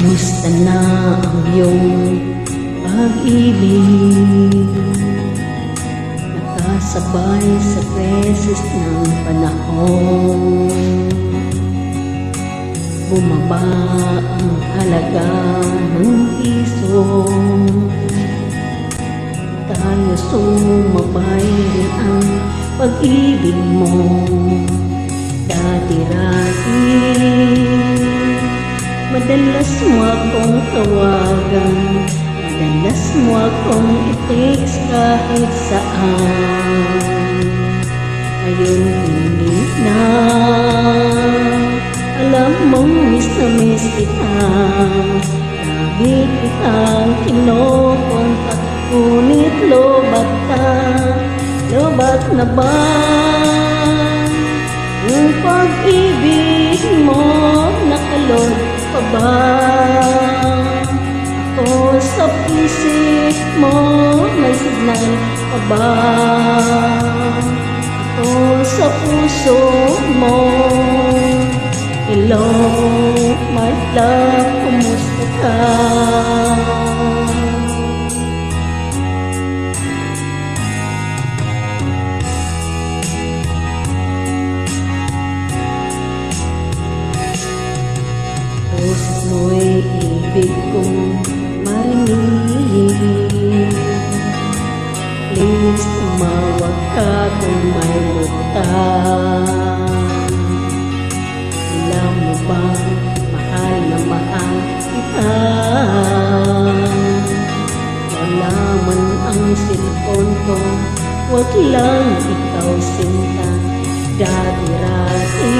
Kumusta na ang iyong pag-ibig? Nakasabay sa preses ng panahon. Bumaba ang halaga ng piso. Tayo sumabay rin ang pag-ibig mo. Dati-rati madalas mo akong tawagan, madalas mo akong i-text kahit saan. Ngayon hindi na, alam mong miss na miss kita. Lagi kitang kinokontak, ngunit lobat ka. Lobat na ba ang pag-ibig mo? Nakalot pa ba ako sa isip mo? May signal pa ba ako sa puso mo? Hello, my love, kumusta ka? Boses mo'y ibig kong marinig. Please, tumawag ka kung may butang. Alam mo ba, mahal na mahal kita. Wala man ang cellphone ko, wag lang ikaw sinta. Dati-rati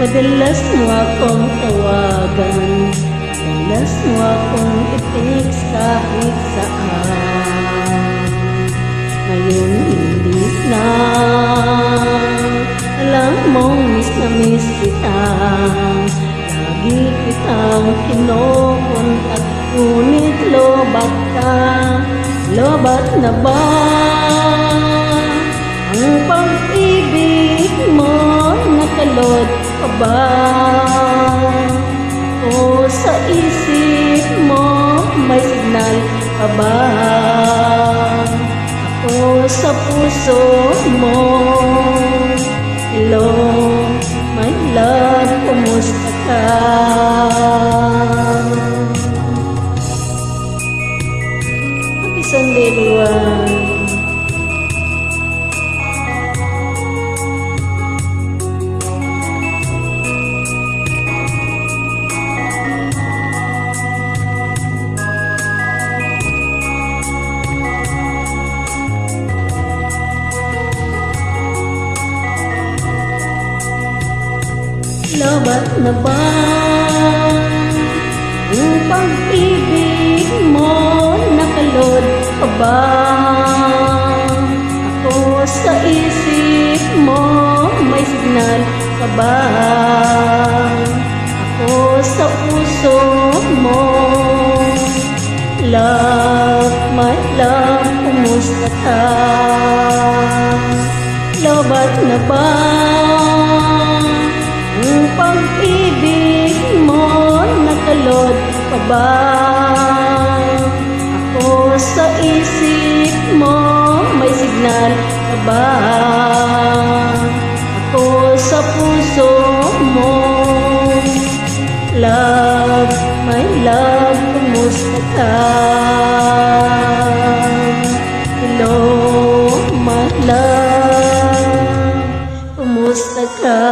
madalas mo akong tawagan, madalas mo akong i-text kahit saan. Ngayon hindi na, alam mong miss na miss kita. Lagi kitang kinokontak, ngunit lobat ka. Lobat na ba ang pag-ibig mo? Nakalot pa ba o sa isip mo? May signal pa ba ako sa puso mo? Hello, my love, kumusta ka? Happy Sunday, everyone. Lobat na ba ang pag-ibig mo? Nakalot pa ba ako sa isip mo? May signal pa ba ako sa puso mo? Love, my love, kumusta ka? Lobat na ba ang pag-ibig mo? Nakalot pa ba ako sa isip mo? May signal pa ba ako sa puso mo? Love, my love, kumusta ka? Hello, my love, kumusta ka?